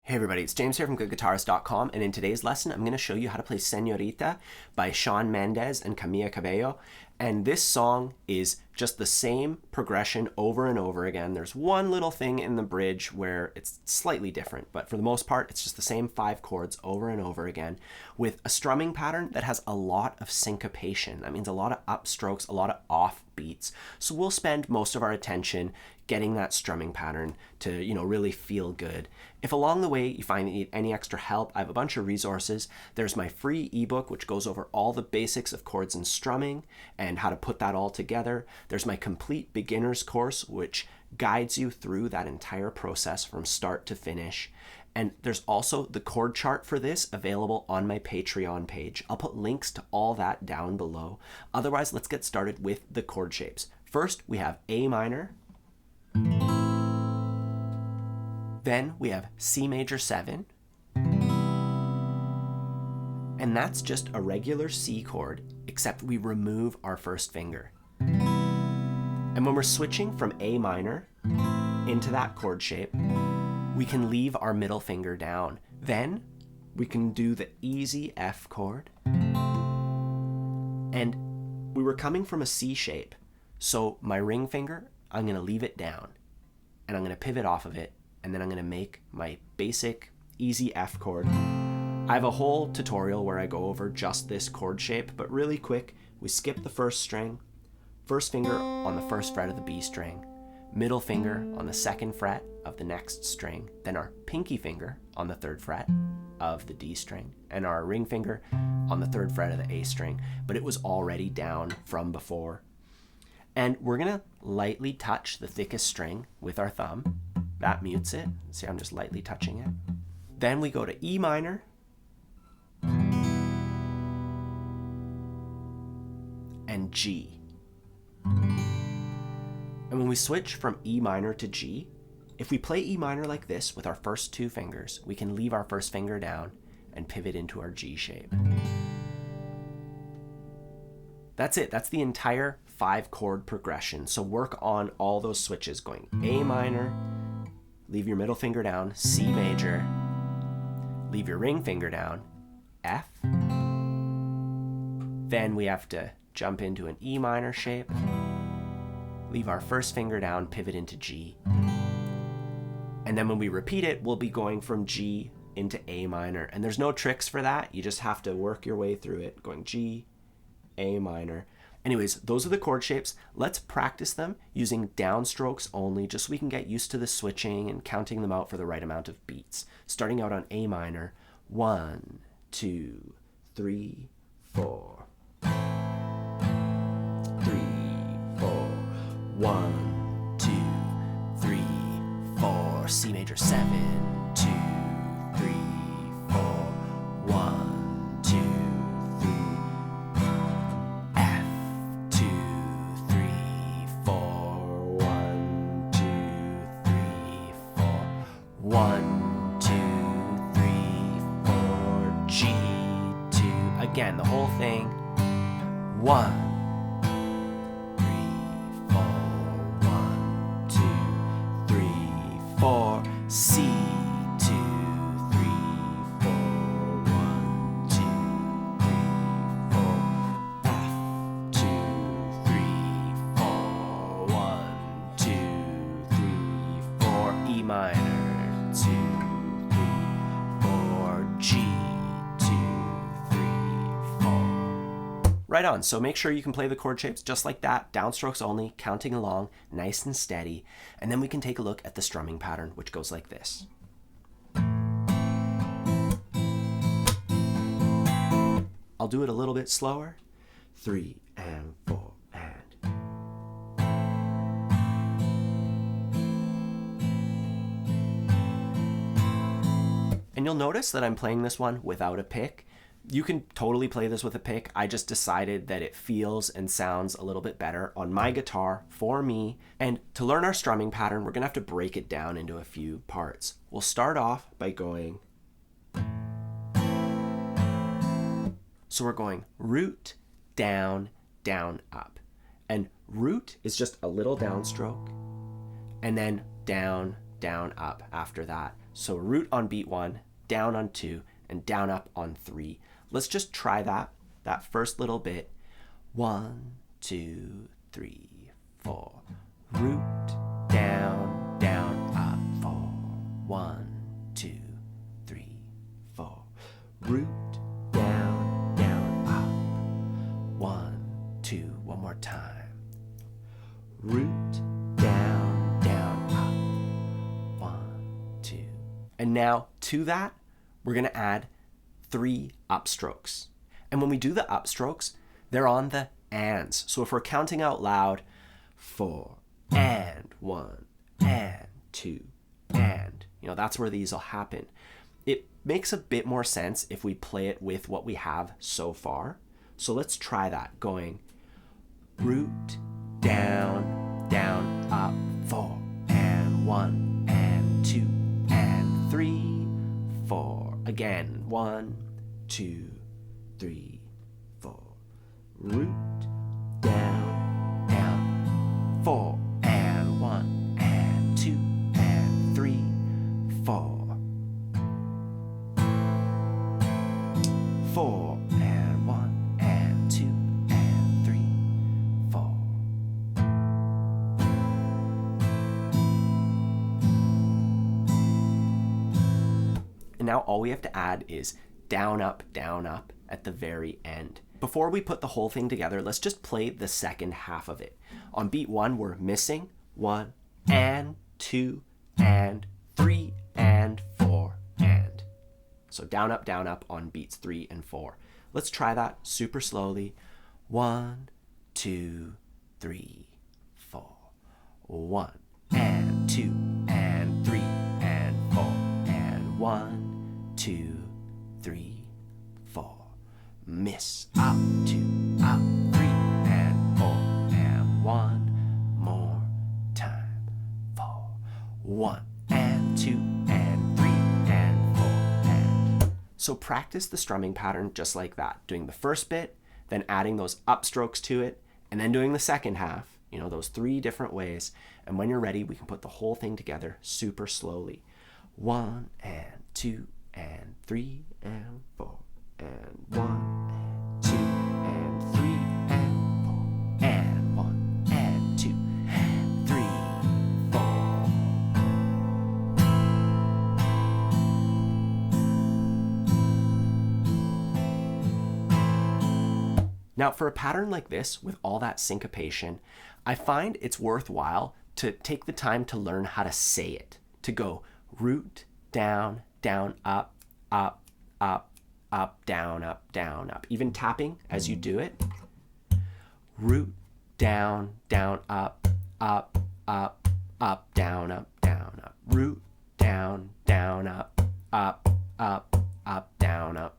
Hey everybody, it's James here from GoodGuitarist.com, and in today's lesson I'm going to show you how to play Senorita by Shawn Mendes and Camila Cabello. And this song is just the same progression over and over again. There's one little thing in the bridge where it's slightly different, but for the most part it's just the same 5 chords over and over again with a strumming pattern that has a lot of syncopation. That means a lot of upstrokes, a lot of off beats. So we'll spend most of our attention getting that strumming pattern to, really feel good. If along the way you find that you need any extra help, I have a bunch of resources. There's my free ebook, which goes over all the basics of chords and strumming and how to put that all together. There's my complete beginner's course, which guides you through that entire process from start to finish. And there's also the chord chart for this available on my Patreon page. I'll put links to all that down below. Otherwise, let's get started with the chord shapes. First, we have A minor. Then we have C major 7. And that's just a regular C chord, except we remove our first finger. And when we're switching from A minor into that chord shape, we can leave our middle finger down. Then we can do the easy F chord. And we were coming from a C shape, so my ring finger, I'm going to leave it down. And I'm going to pivot off of it, and then I'm going to make my basic easy F chord. I have a whole tutorial where I go over just this chord shape, but really quick, we skip the first string, first finger on the first fret of the B string, middle finger on the second fret of the next string, then our pinky finger on the third fret of the D string, and our ring finger on the third fret of the A string, but it was already down from before. And we're gonna lightly touch the thickest string with our thumb. That mutes it. See, I'm just lightly touching it. Then we go to E minor, and G. And when we switch from E minor to G, if we play E minor like this with our first 2 fingers, we can leave our first finger down and pivot into our G shape. That's it. That's the entire 5 chord progression. So work on all those switches, going A minor, leave your middle finger down, C major, leave your ring finger down, F. Then we have to jump into an E minor shape, leave our first finger down, pivot into G. And then when we repeat it, we'll be going from G into A minor. And there's no tricks for that. You just have to work your way through it, going G, A minor. Anyways, those are the chord shapes. Let's practice them using downstrokes only, just so we can get used to the switching and counting them out for the right amount of beats. Starting out on A minor, 1, 2, 3, 4. 3, 4. 1, 2, 3, 4. C major 7, 2, 3, 4. 1, 2, 3. F, 2, 3, 4. 1, 2, 3, 4. 1, 2, 3, 4. G, 2. Again, the whole thing. 1. 4, C, 2, 3, 4, 1, 2, 3, 4, F, 2, 3, 4, 1, 2, 3, 4, E minor, 2, 3, 4, G, 2, 3, 4. Right on, so make sure you can play the chord shapes just like that, downstrokes only, counting along, nice and steady, and then we can take a look at the strumming pattern, which goes like this. I'll do it a little bit slower. 3 and 4 and. And you'll notice that I'm playing this one without a pick. You can totally play this with a pick. I just decided that it feels and sounds a little bit better on my guitar for me. And to learn our strumming pattern, we're gonna have to break it down into a few parts. We'll start off by going. So we're going root, down, down, up. And root is just a little downstroke, and then down, down, up after that. So root on beat 1, down on 2, and down up on 3. Let's just try that first little bit. 1, 2, 3, 4. Root, down, down, up, 4. 1, 2, 3, 4. Root, down, down, up. 1, 2. One more time. Root, down, down, up. 1, 2. And now to that, we're going to add 3 upstrokes. And when we do the upstrokes, they're on the ands. So if we're counting out loud, 4, and 1, and 2, and, that's where these will happen. It makes a bit more sense if we play it with what we have so far. So let's try that, going root, down, down, up, 4, and 1, and 2, and 3, 4. Again, 1, 2, 3, 4. Root, down, down, 4, and 1, and 2, and 3, 4. 4, and 1, and 2, and 3, 4. And now all we have to add is down, up at the very end. Before we put the whole thing together, let's just play the second half of it. On beat 1, we're missing 1, and 2, and 3, and 4, and. So down, up on beats 3 and 4. Let's try that super slowly. 1, 2, 3, 4. 1, and 2, and 3, and 4, and 1, 2, 3, 4. Miss, up, 2, up, 3, and 4, and 1 more time. 4, 1, and 2, and 3, and 4, and. So practice the strumming pattern just like that, doing the first bit, then adding those upstrokes to it, and then doing the second half, those 3 different ways. And when you're ready, we can put the whole thing together super slowly. 1, and 2, and 3, and 4, and 1, and 2, and 3, and 4, and 1, and 2, and 3, 4. Now for a pattern like this, with all that syncopation, I find it's worthwhile to take the time to learn how to say it, to go root, down, down, up, up, up, up, down, up. Even tapping as you do it. Root, down, down, up, up, up, up, down, up. Root, down, down, up, up, up, up, down, up.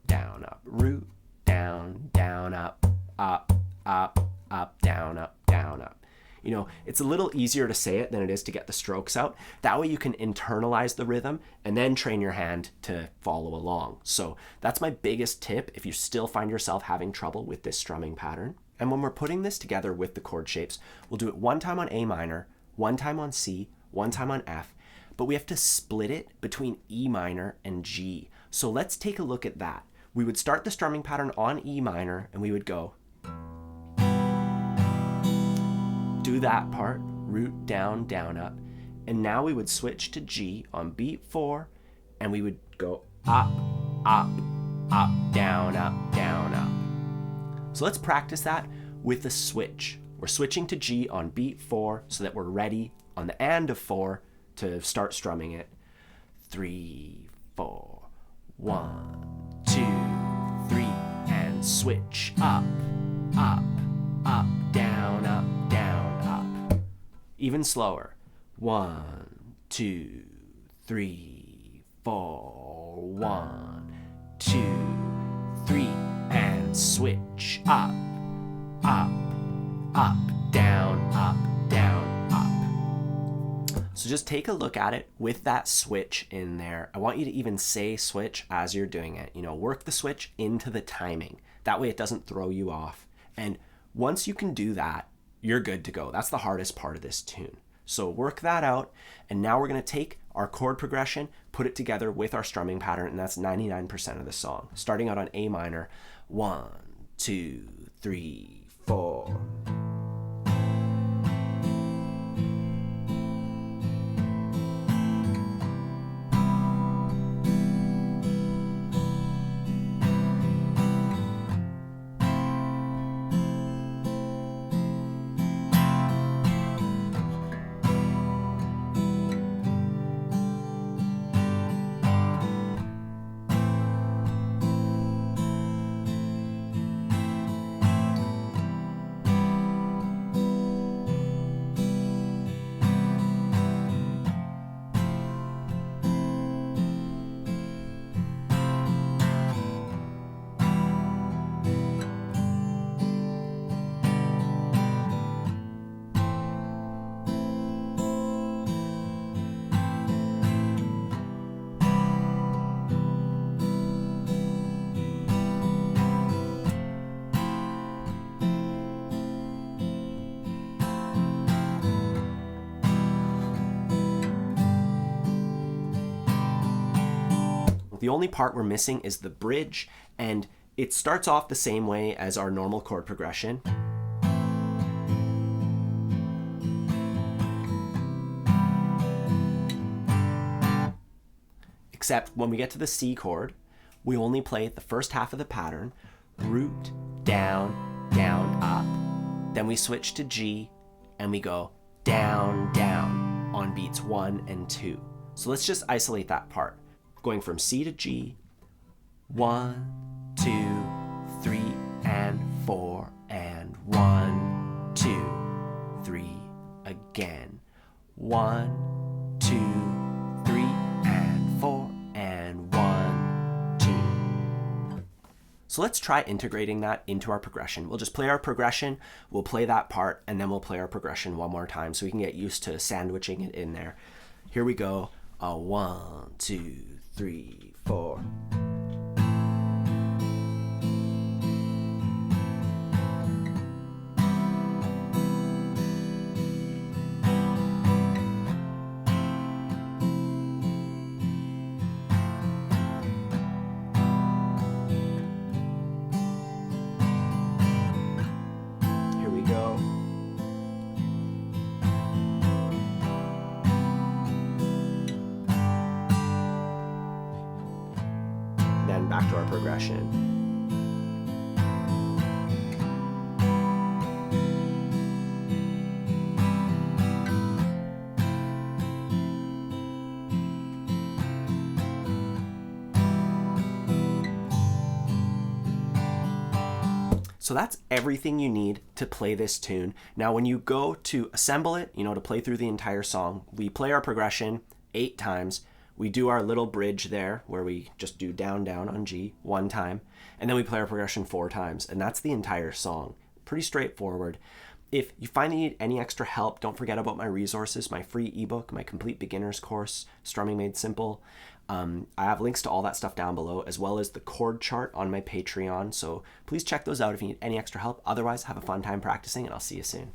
Root, down, down, up, up, up, down, up. It's a little easier to say it than it is to get the strokes out. That way you can internalize the rhythm and then train your hand to follow along. So that's my biggest tip if you still find yourself having trouble with this strumming pattern. And when we're putting this together with the chord shapes, we'll do it one time on A minor, one time on C, one time on F, but we have to split it between E minor and G. So let's take a look at that. We would start the strumming pattern on E minor and we would go, do that part, root, down, down, up. And now we would switch to G on beat 4 and we would go up, up, up, down, up, down, up. So let's practice that with the switch. We're switching to G on beat 4 so that we're ready on the and of 4 to start strumming it. 3, 4, 1, 2, 3, and switch up, up, up, down, up, down, up. Even slower. 1, 2, 3, 4, 1, 2, 3, and switch up, up, up, down, up, down, up. So just take a look at it with that switch in there. I want you to even say switch as you're doing it. Work the switch into the timing. That way it doesn't throw you off. And once you can do that, you're good to go. That's the hardest part of this tune. So work that out, and now we're going to take our chord progression, put it together with our strumming pattern, and that's 99% of the song. Starting out on A minor, 1, 2, 3, 4. The only part we're missing is the bridge, and it starts off the same way as our normal chord progression. Except when we get to the C chord, we only play the first half of the pattern, root, down, down, up. Then we switch to G, and we go down, down on beats 1 and 2. So let's just isolate that part. Going from C to G, 1, 2, 3, and 4, and 1, 2, 3, again. 1, 2, 3, and 4, and 1, 2. So let's try integrating that into our progression. We'll just play our progression, we'll play that part, and then we'll play our progression one more time so we can get used to sandwiching it in there. Here we go. 1, 2, 3, 4. Here we go. Then back to our progression. So that's everything you need to play this tune. Now when you go to assemble it, to play through the entire song, we play our progression 8 times. We do our little bridge there where we just do down, down on G 1 time, and then we play our progression 4 times, and that's the entire song. Pretty straightforward. If you find you need any extra help, don't forget about my resources, my free ebook, my complete beginner's course, Strumming Made Simple. I have links to all that stuff down below, as well as the chord chart on my Patreon, so please check those out if you need any extra help. Otherwise, have a fun time practicing, and I'll see you soon.